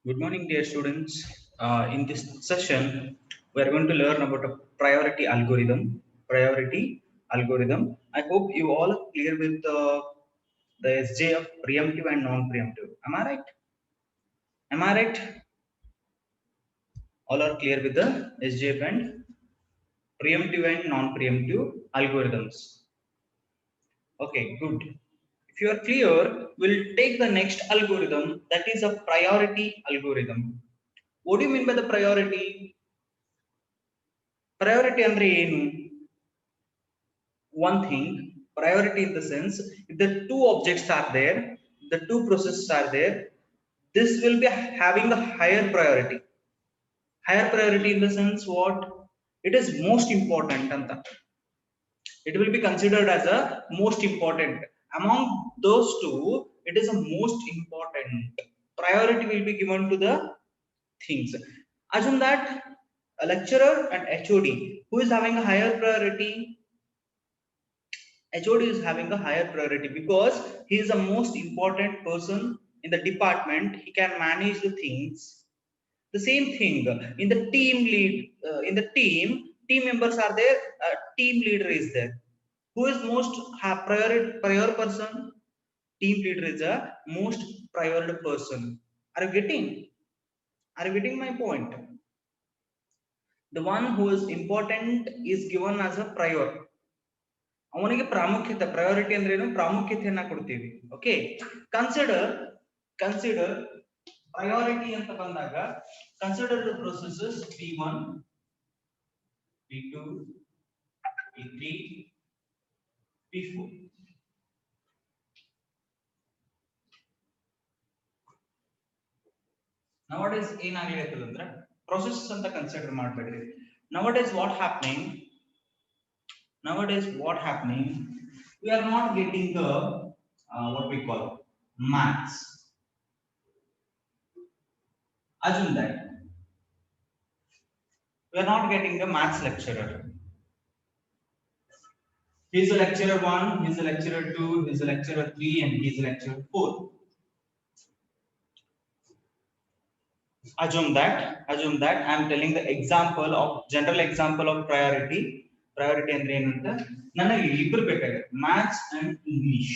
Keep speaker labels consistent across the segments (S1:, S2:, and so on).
S1: Good morning, dear students. In this session, we are going to learn about a priority algorithm. Priority algorithm. I hope you all are clear with the SJ of preemptive and non-preemptive. Am I right? Am I right? All are clear with the SJF and preemptive and non-preemptive algorithms. Okay, good. If you are clear, we'll take the next algorithm, that is a priority algorithm. What do you mean by the priority? Priority andre ಏನು? One thing, priority in the sense, if the two objects are there, the two processes are there, this will be having a higher priority. Higher priority in the sense what? It is most important anta. It will be considered as a most important among those two. It is a most important priority will be given to the things. Assume that a lecturer and HOD, who is having a higher priority? HOD is having a higher priority because he is the most important person in the department. He can manage the things. The same thing in the team lead, in the team members are there. Team leader is there. Who is most prior person? Team leader is the most prior person. Are you getting? Are you getting my point? The one who is important is given as a prior. ಅವನಿಗೆ ಪ್ರಾಮುಖ್ಯತೆ priority ಅಂದ್ರೆ ಏನು ಪ್ರಾಮುಖ್ಯತೆಯನ್ನ ಕೊಡ್ತೀವಿ. Okay, consider consider priority ಅಂತ ಬಂದಾಗ consider the processes P1 P2 P3 P4. nowadays ಏನಾಗ್ಲಿರ್ತದೆ ಅಂದ್ರೆ processes ಅಂತ consider ಮಾಡಬೇಡ್ರಿ. nowadays what happening, we are not getting the what we call maths. Assume that we are not getting the maths lecturer. He is a lecturer 1, he is a lecturer 2, he is a lecturer 3, and he is a lecturer 4. Assume that I am telling the example of general example of priority. Priority ಅಂದ್ರೆ ಏನು ಅಂತ ನನಗೆ ಇಬ್ಬರು ಬೇಕಾಗಿದೆ, maths and English.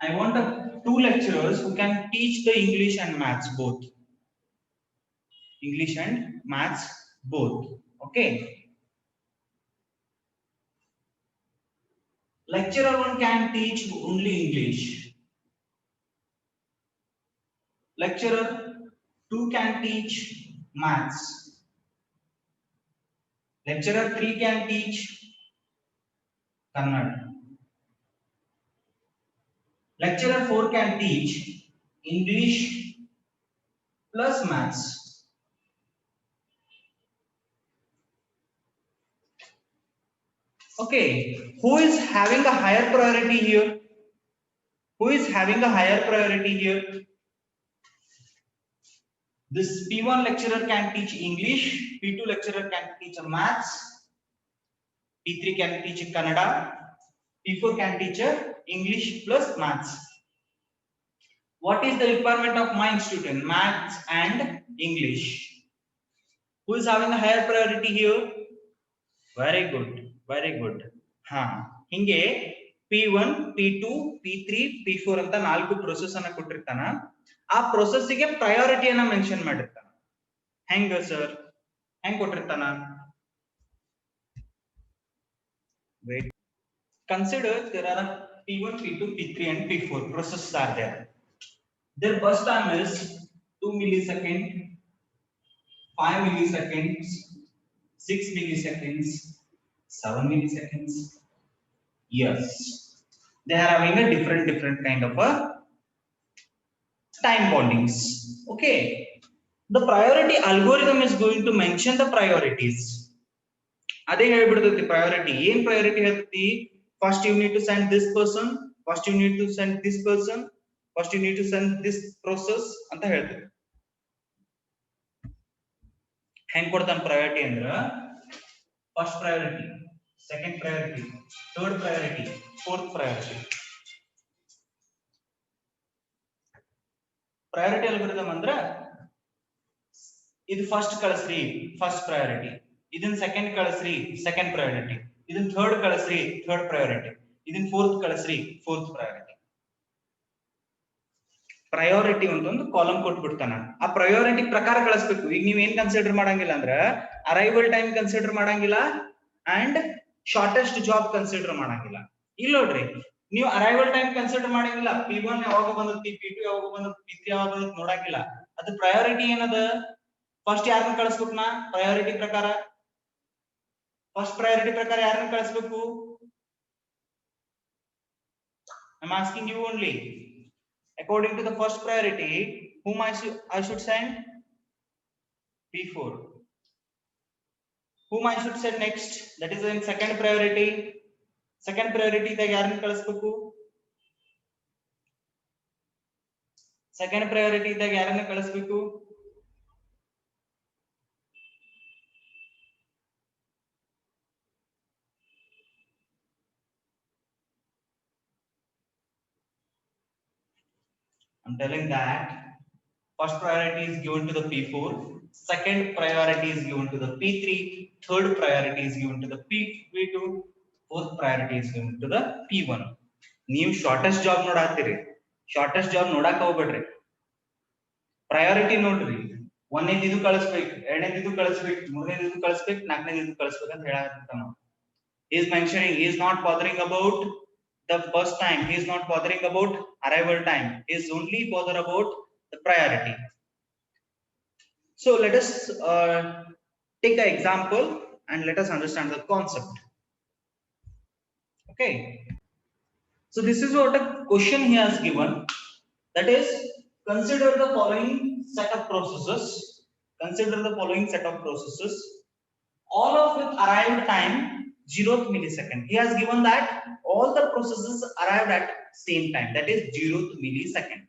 S1: I want two lecturers who can teach the English and maths both. English and maths both. Okay. Lecturer 1 can teach only English. Lecturer 2 can teach maths. Lecturer 3 can teach Kannada. Lecturer 4 can teach English plus maths. Okay, who is having a higher priority here? Who is having a higher priority here? This P1 lecturer can teach English, P2 lecturer can teach maths, P3 can teach Kannada, P4 can teach English plus maths. What is the requirement of my student? Maths and English. Who is having a higher priority here? Very good, very good. ಹಿಂಗೆ P1 P2 P3 P4 ಅಂತ 4 process ಅನ್ನ ಕೊಟ್ಟಿರ್ತಾನ. ಆ process ಗೆ ಪ್ರಯಾರಿಟಿಯನ್ನ mention ಮಾಡಿರ್ತಾನ. ಹೆಂಗ sir? ಹೆಂಗ್ ಕೊಟ್ಟಿರ್ತಾನ? Wait. Consider there are P1 P2 P3 and P4 processes are there. Their burst time is 2 millisecond, 5 milliseconds, 6 milliseconds, 7 milliseconds. Yes, they are having a different kind of a time bondings. Okay, the priority algorithm is going to mention the priorities. ಅದೇ ಹೇಳ್ಬಿಡ್ತೈತಿ priority. ಏನ್ priority ಹೇಳ್ತಿ? First you need to send this person, first you need to send this person, first you need to send this process ಅಂತ ಹೇಳ್ತೈತಿ. ಹೆಂಗ್ ಕೊಡ್ತಾನ priority ಅಂದ್ರ first priority, second priority, third priority, fourth priority. Priority algorithm ಅಂದ್ರೆ ಇದು first ಕಳಿಸ್ರಿ first priority, ಇದನ್ನ second ಕಳಿಸ್ರಿ second priority, ಇದನ್ನ ಥರ್ಡ್ ಕಳಿಸ್ರಿ ಥರ್ಡ್ ಪ್ರಯಾರಿಟಿ, ಇದನ್ನ ಫೋರ್ತ್ ಕಳಿಸ್ರಿ ಫೋರ್ತ್ ಪ್ರಯಾರಿಟಿ. ಪ್ರಯಾರಿಟಿ ಒಂದು ಕಾಲಮ್ ಕೊಟ್ಬಿಡ್ತಾನ, ಆ ಪ್ರಯಾರಿಟಿ ಪ್ರಕಾರ ಕಳಿಸ್ಬೇಕು. ಈಗ ನೀವ್ ಏನ್ ಕನ್ಸಿಡರ್ ಮಾಡಂಗಿಲ್ಲ ಅಂದ್ರ ಅರೈವಲ್ ಟೈಮ್ ಕನ್ಸಿಡರ್ ಮಾಡಂಗಿಲ್ಲ ಅಂಡ್ ಶಾರ್ಟೆಸ್ಟ್ ಜಾಬ್ ಕನ್ಸಿಡರ್ ಮಾಡಂಗಿಲ್ಲ. ಇಲ್ಲ ನೋಡ್ರಿ, ನೀವು ಅರೈವಲ್ ಟೈಮ್ ಕನ್ಸಿಡರ್ ಮಾಡಂಗಿಲ್ಲ, P1 ಯಾವಾಗ ಬಂದೈತಿ, P2 ಯಾವಾಗ ಬಂದೈತಿ, P3 ಯಾವಾಗ ಬಂದೈತಿ ನೋಡಂಗಿಲ್ಲ. ಅದು ಪ್ರಯಾರಿಟಿ ಏನದ, ಫಸ್ಟ್ ಯಾರನ್ನ ಕಳಿಸ್ಬೇಕು ನಾ ಪ್ರಯಾರಿಟಿ ಪ್ರಕಾರ, ಫಸ್ಟ್ ಪ್ರಯಾರಿಟಿ ಪ್ರಕಾರ ಯಾರನ್ನ ಕಳಿಸ್ಬೇಕು? I'm asking you only. According to the first priority, whom I should send? P4. Whom I should send next? That is in second priority. Second priority ದಾಗ ಯಾರನ್ನ ಕಳಿಸ್ಬೇಕು? Second priority ದಾಗ ಯಾರನ್ನ ಕಳಿಸ್ಬೇಕು? I'm telling that first priority is given to the P4, second priority is given to the P3, third priority is given to the P2, fourth priority is given to the P1. ನೀವು shortest job ನೋಡಾತ್ತೀರಿ, shortest job ನೋಡಾಕ ಹೋಗ್ಬೇಡ್ರಿ, priority ನೋಡ್ರಿ. ಒಂದನೇದು ಇದು ಕಳಿಸ್ಬೇಕು, ಎರಡನೇದು ಇದು ಕಳಿಸ್ಬೇಕು, ಮೂರನೇದು ಇದು ಕಳಿಸ್ಬೇಕು, ನಾಲ್ಕನೇದು ಇದು ಕಳಿಸ್ಬೇಕು ಅಂತ ಹೇಳಾಕತ್ತಾನ. He is mentioning, he is not bothering about the first time, he is not bothering about arrival time, he is only bother about the priority. So let us take an example and let us understand the concept. Okay, so this is what a question he has given, that is, consider the following set of processes, consider the following set of processes, all of with arrived time 0th millisecond. He has given that all the processes arrived at same time, that is 0th millisecond.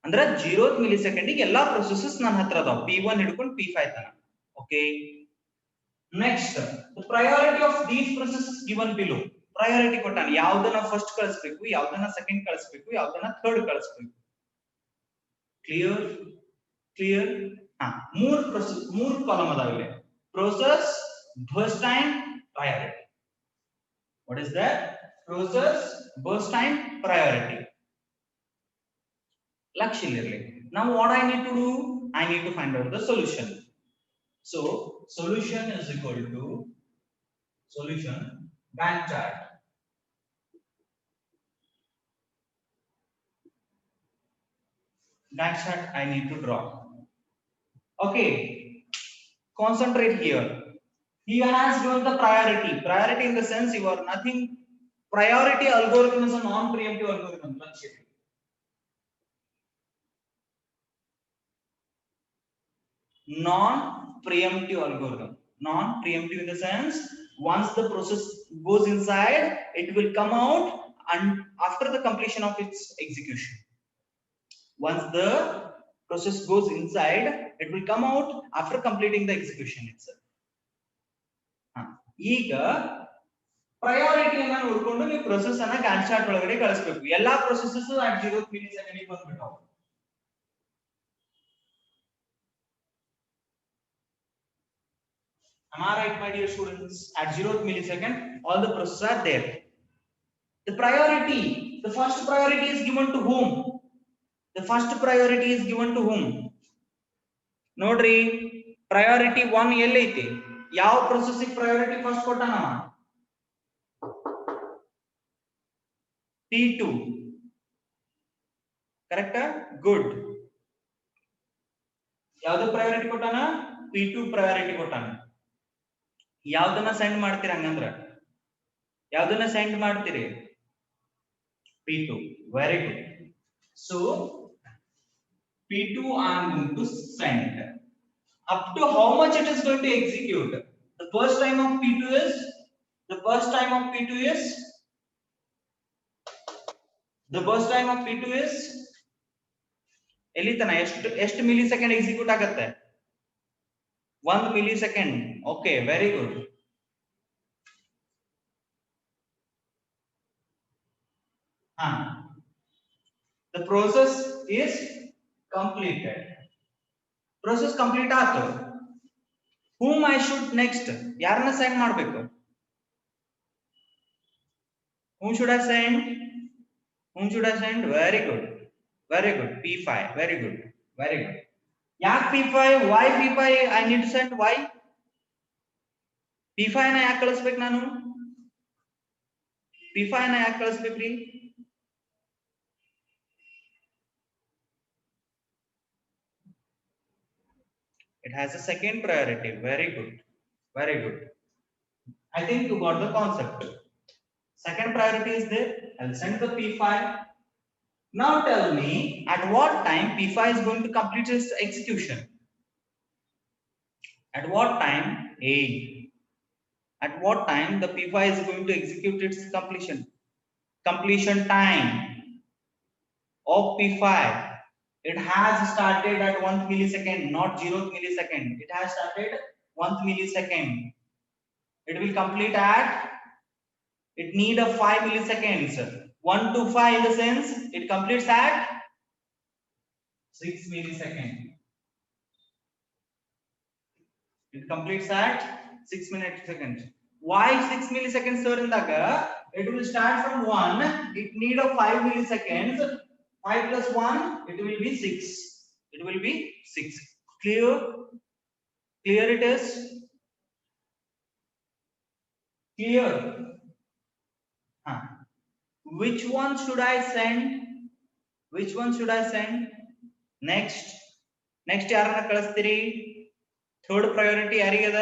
S1: ಅಂದ್ರೆ 0th millisecond ಗೆ ಎಲ್ಲಾ processes ನನ್ನ ಹತ್ರ ಅದಾವ, P1 ಹಿಡ್ಕೊಂಡು P5 ತನ. Okay, next the priority of these processes given below. Priority ಕೊಟ್ಟಾನ, ಯಾವ್ದನ್ನ ಫಸ್ಟ್ ಕಳಿಸ್ಬೇಕು, ಯಾವ್ದನ್ನ ಸೆಕೆಂಡ್ ಕಳಿಸ್ಬೇಕು, ಯಾವ್ದನ್ನ ಥರ್ಡ್ ಕಳಿಸ್ಬೇಕು. Clear clear. ಮೂರು column ಅದಾವಿಲ್ಲ, process, burst time, priority. What is that? Process, burst time, priority. Lakshya. Now what I need to do? I need to find out the solution. So solution is equal to solution Gantt chart. Gantt chart I need to draw. Okay, concentrate here. He has given the priority. Priority in the sense you are nothing. Priority algorithm is a non-preemptive algorithm. Non-preemptive algorithm. Non-preemptive in the sense once the process goes inside, it will come out and after the completion of its execution. Once the process goes inside, it will come out after completing the execution itself. ಈಗ ಪ್ರಯಾರಿಟಿಯನ್ನ ನೋಡ್ಕೊಂಡು ನೀವು process ಅನ್ನ Gantt chart ಒಳಗಡೆ ಕಳಿಸಬೇಕು. ಎಲ್ಲಾ processes at 0th millisecond ಗೆ ಬಂದ್ಬಿಟ್ಟಾವ. Am I right, my dear students? At 0th millisecond, all the processes are there. The priority, the first priority is given to whom? The first priority is given to whom? ನೋಡ್ರಿ, priority 1 ಎಲ್ಲೈತಿ? ಯಾವ ಪ್ರೊಸೆಸ್ಗೆ priority first ಕೊಟ್ಟಾನ? P2. Correct? Good. ಯಾವ್ದು priority ಕೊಟ್ಟಾನ? P2 priority ಕೊಟ್ಟಾನ. ಯಾವ್ದನ್ನ send ಮಾಡ್ತೀರಿ ಹಂಗಂದ್ರ? ಯಾವ್ದನ್ನ ಸೆಂಡ್ ಮಾಡ್ತೀರಿ? P2. Very good. So P2 I am going to send. Up to how much it is going to execute? The first time of P2 is the burst time of P2 is ಎಲ್ಲಿ ತನ ಎಷ್ಟು millisecond execute ಆಗುತ್ತೆ? 1 millisecond. Okay, very good. The process is completed. Process complete ಆಯ್ತು. Whom I should next? ಯಾರನ್ನ send ಮಾಡಬೇಕು? Whom should I send? Whom should I send? Very good. Very good. P5. Very good. Very good. ಯಾಕೆ P5? Why P5? I need to send why? P5 ನ ಯಾಕೆ ಕಳಿಸ್ಬೇಕು ನಾನು? P5 ನ ಯಾಕೆ ಕಳಿಸ್ಬೇಕ್ರಿ? It has a second priority. Very good. Very good. I think you got the concept. Second priority is there. I'll send the P5. Now tell me at what time P5 is going to complete its execution. At what time? A. At what time the P5 is going to execute its completion? Completion time of P5. It has started at 1th millisecond, not 0th millisecond. It has started 1th millisecond. It will complete at, it need a 5 milliseconds. 1 to 5 in the sense it completes at 6 milliseconds. It completes at 6 milliseconds. Why 6 milliseconds sir indaga? It will start from 1. It need a 5 milliseconds. 5 plus 1, it will be 6. It will be 6. Clear? Clear it is? Clear? Which one should I send? Which one should I send? Next. Next ಯಾರನ್ನ ಕಳಿಸ್ತೀರಿ? Third priority ಯಾರಿಗದ?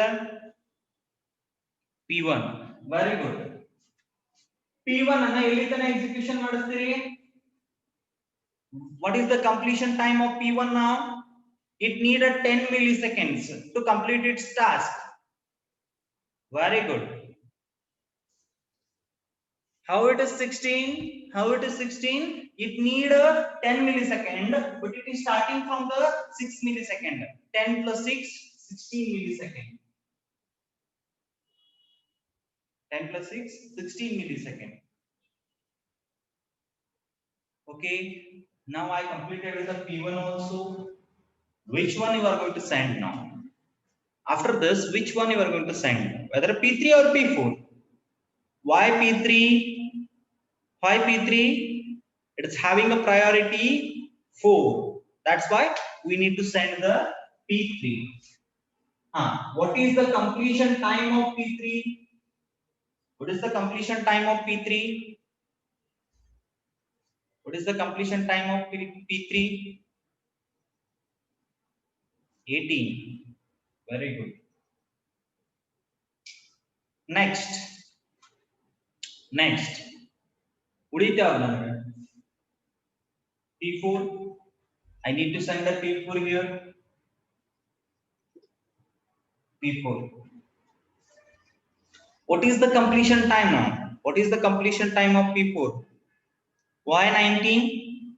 S1: P1. Very good. P1 ಅನ್ನ ಎಲ್ಲಿ ತನ execution ಮಾಡಿಸ್ತೀರಿ? What is the completion time of P1 now? It needed 10 milliseconds to complete its task. Very good. How it is 16? How it is 16? It need a 10 millisecond, but it is starting from the 6 millisecond. 10 plus 6, 16 millisecond. 10 plus 6, 16 millisecond. Okay. Now I completed with the P1 also. Which one you are going to send now? After this, which one you are going to send? Whether P3 or P4? Why P3? Why P3? It is having a priority 4. That's why we need to send the P3. What is the completion time of P3? What is the completion time of P3? What is the completion time of P3? 18. Very good. Next. P4. I need to send the P4 here. P4. What is the completion time now? What is the completion time of P4? Why 19?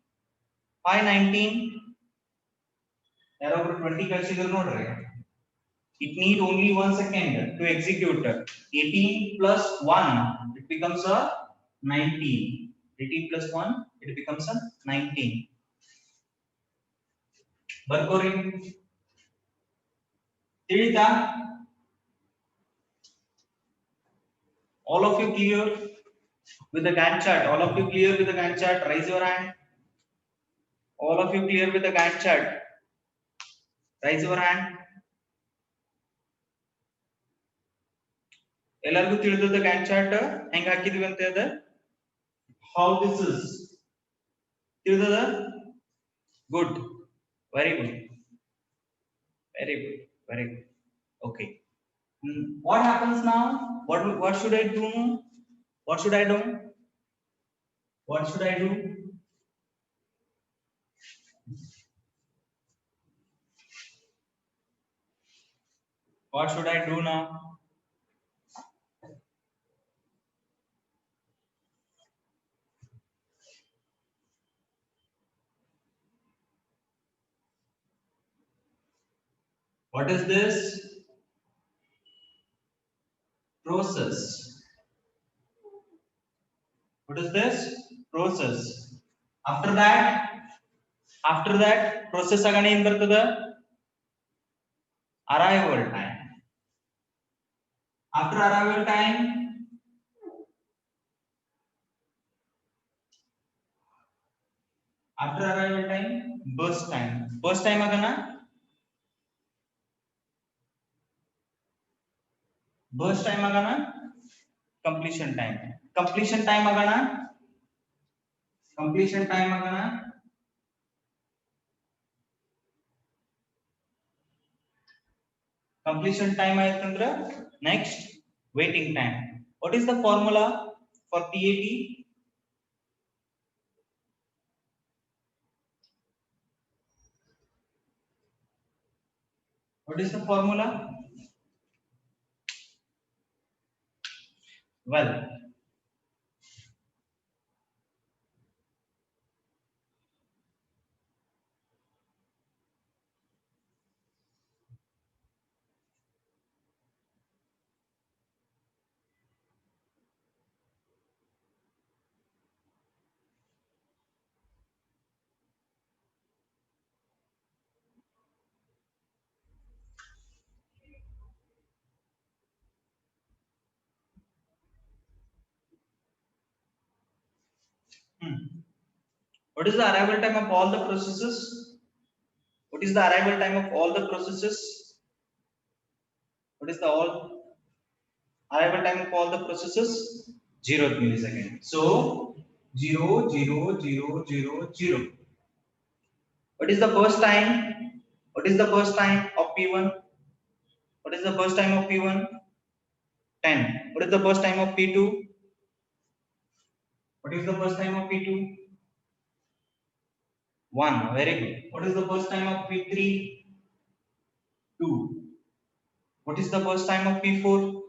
S1: Why 19? Yarover 20 kalsidru nodri. It need only 1 second to execute. 18 plus 1, it becomes a 19. 18 plus 1, it becomes a 19. Barkori. Tilita. All of you clear with the Gantt chart? All of you clear with the Gantt chart? Raise your hand. All of you clear with the Gantt chart? Raise your hand. ಎಲ್ಲರಿಗೂ ತಿಳಿದದ Gantt chart ಹೆಂಗ ಹಾಕಿದ್ವಿ ಅಂತ ಇದೆ? How this is ತಿಳಿದದ? Good. Very good. Very good. Very good. Okay. What happens now? What should I do? What should I do? What should I do? What should I do now? What is this? Process. What is this? Process. After that, After that process agane em bartada arrival time. After arrival time, burst time. Burst time agana completion time. Completion time agana completion time ayatandra next waiting time. What is the formula for PAT? What is the formula? Well, what is the arrival time of all the processes? What is the arrival time of all the processes? What is the all arrival time of all the processes? 0th millisecond. So 0 0 0 0 0. What is the burst time? What is the burst time of P1? What is the burst time of P1? 10. What is the burst time of P2? What is the burst time of P2? 1. Very good. What is the burst time of P3? 2. What is the burst time of P4?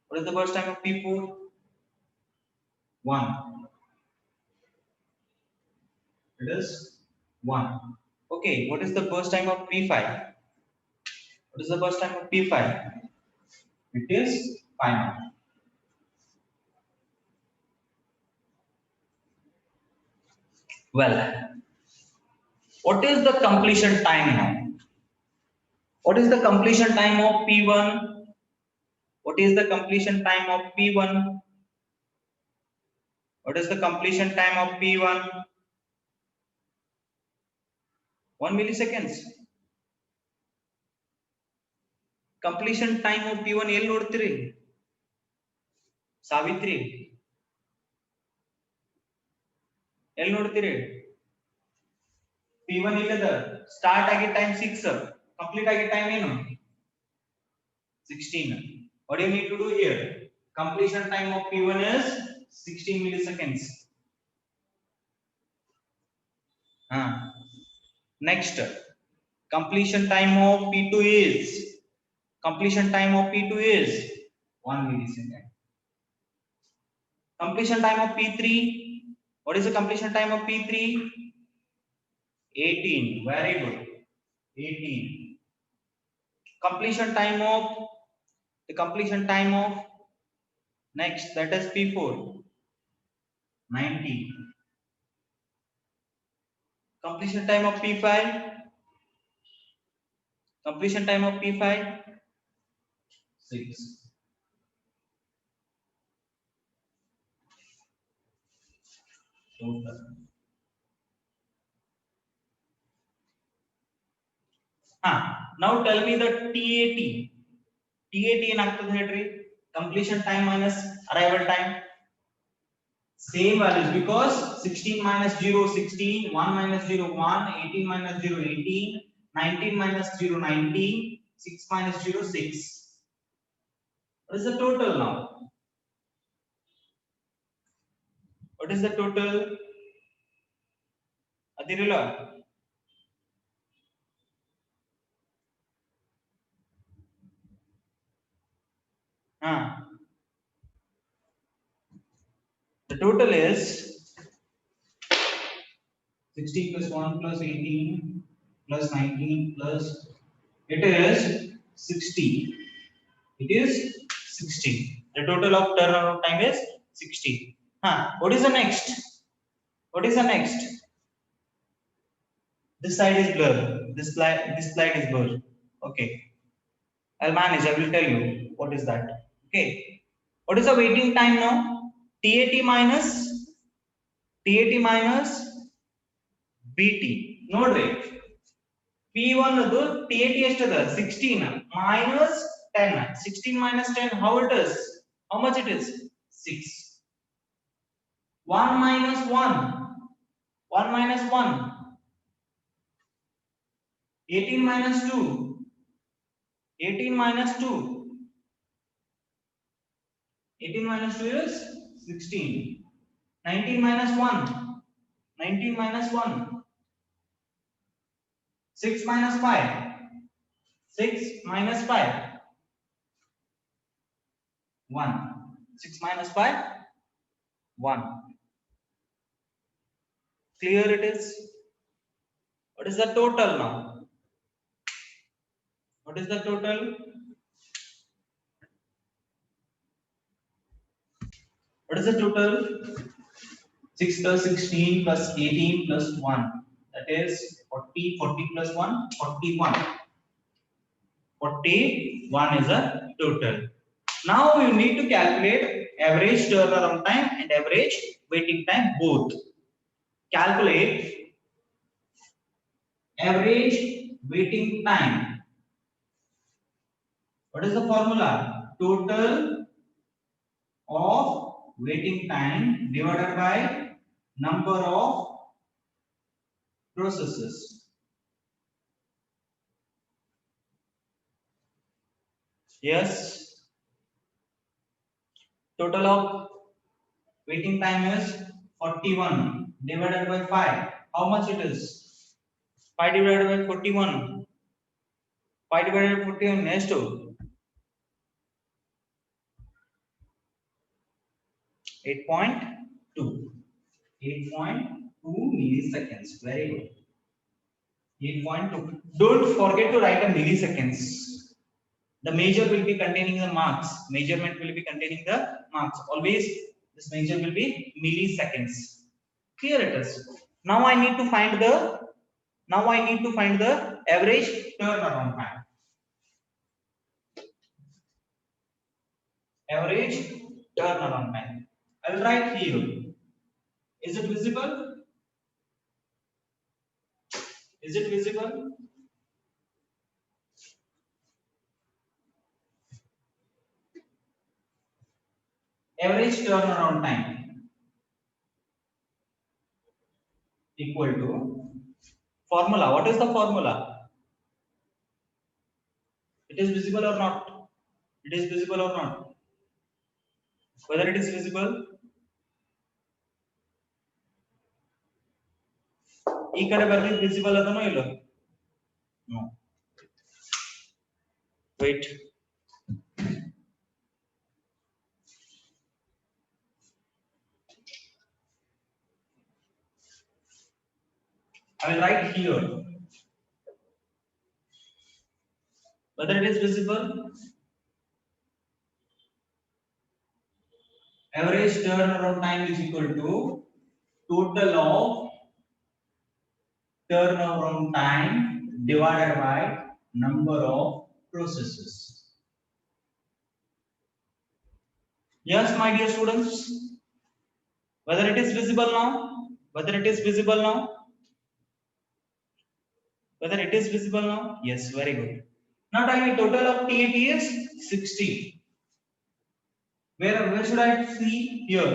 S1: What is the burst time of P4? 1. It is 1. Okay. What is the burst time of P5? What is the burst time of P5? It is 5. Well, what is the completion time now? What is the completion time of P1? What is the completion time of P1? What is the completion time of P1? 1 milliseconds. Completion time of P1 ಎಲ್ಲಿ ನೋಡ್ತೀರಿ? ಸಾವಿತ್ರಿ ಎಲ್ಲಿ ನೋಡ್ತೀರಿ? P1 ಇಲ್ಲದ start ಆಗಿ time 6 complete ಆಗಿ time ಏನು? 16. What do you need to do here? Completion time of P1 is 16 milliseconds. Next, completion time of P2 is 1 millisecond. Completion time of P3. What is the completion time of P3? 18. Very good. 18. Completion time of next, that is P4. 19. Completion time of P5. Completion time of P5. 6. Total. Now tell me the TAT. TAT ಏನಾಗ್ತದೆ ಹೇಳ್ರಿ? Completion time minus arrival time. Same values because 16 minus 0 16, 1 minus 0 1, 18 minus 0 18, 19 minus 0 19, 6 minus 0 6. What is the total now? What is the total? Adirilla. The total is 16 plus 1 plus 18 plus 19 plus it is 60. It is 60. The total of turnaround time is 60. What is the next? What is the next? This side is blur. This slide is blur. Okay, I'll manage. I will tell you what is that. Okay, what is the waiting time now? TAT minus BT. ನೋಡ್ರಿ P1 ಅದು TAT ಎಷ್ಟದ 16 minus 10. 16 minus 10, how it is? How much it is? 6. 1 minus 1. 1 minus 1. 18 minus 2. 18 minus 2. 18 minus 2 is 16. 19 minus 1. 19 minus 1. 6 minus 5. 6 minus 5. 1. 6 minus 5. 1. Clear it is? What is the total now? What is the total? What is the total? 6 plus 16 plus 18 plus 1. That is 40. 40 plus 1, 41. 41 is a total. Now you need to calculate average turnaround time and average waiting time both. Calculate average waiting time. What is the formula? Total of waiting time divided by number of processes. Yes. Total of waiting time is 41 divided by 5. How much it is? 5 divided by 41. 5 divided by 41 next to 8.2. 8.2 milliseconds. Very good. 8.2. Don't forget to write a milliseconds. The measure will be containing the marks. Measurement will be containing the marks. Always this measure will be milliseconds. Clear it is. Now I need to find the average turnaround time. Average turnaround time. I will write here. Is it visible? Is it visible? Average turnaround time equal to formula. What is the formula? It is visible or not? It is visible or not? Whether it is visible? ಈ ಕಡೆ ಬರ್ಲಿಕ್ಕೆ visible ಅದನೋ ಇಲ್ಲೋ? No. Wait. I will write here. Whether it is visible? Average turnaround time is equal to total of turnaround time divided by number of processes. Yes, my dear students. Whether it is visible now? Whether it is visible now? Whether it is visible now? Yes, very good. Now tell me, total of TAT is 60. Where should I see? Here.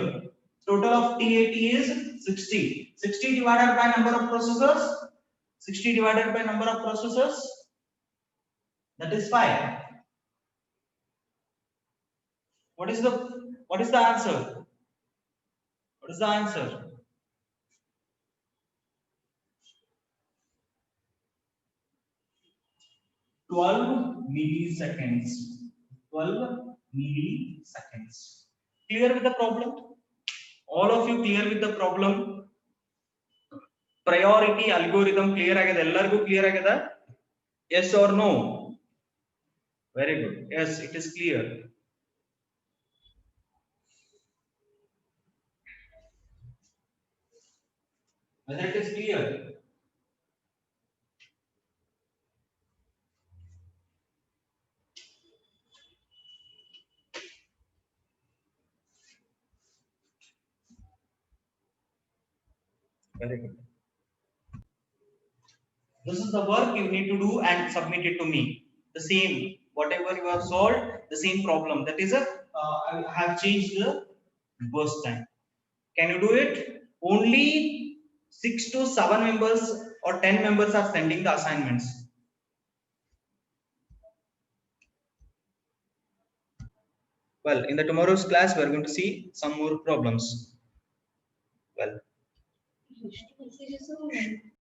S1: Total of TAT is 60. 60 divided by number of processors. 60 divided by number of processors. That is 5. What is the answer? What is the answer? 12 milliseconds. 12 milliseconds. Clear with the problem? All of you clear with the problem? Priority algorithm clear agada? Ellargu clear agada? Yes or no? Very good. Yes, it is clear. Whether it is clear? Very good. This is the work you need to do and submit it to me. The same, whatever you have solved, the same problem. That is I have changed the burst time. Can you do it? Only 6 to 7 members or 10 members are sending the assignments. Well, in the tomorrow's class, we are going to see some more problems. Well.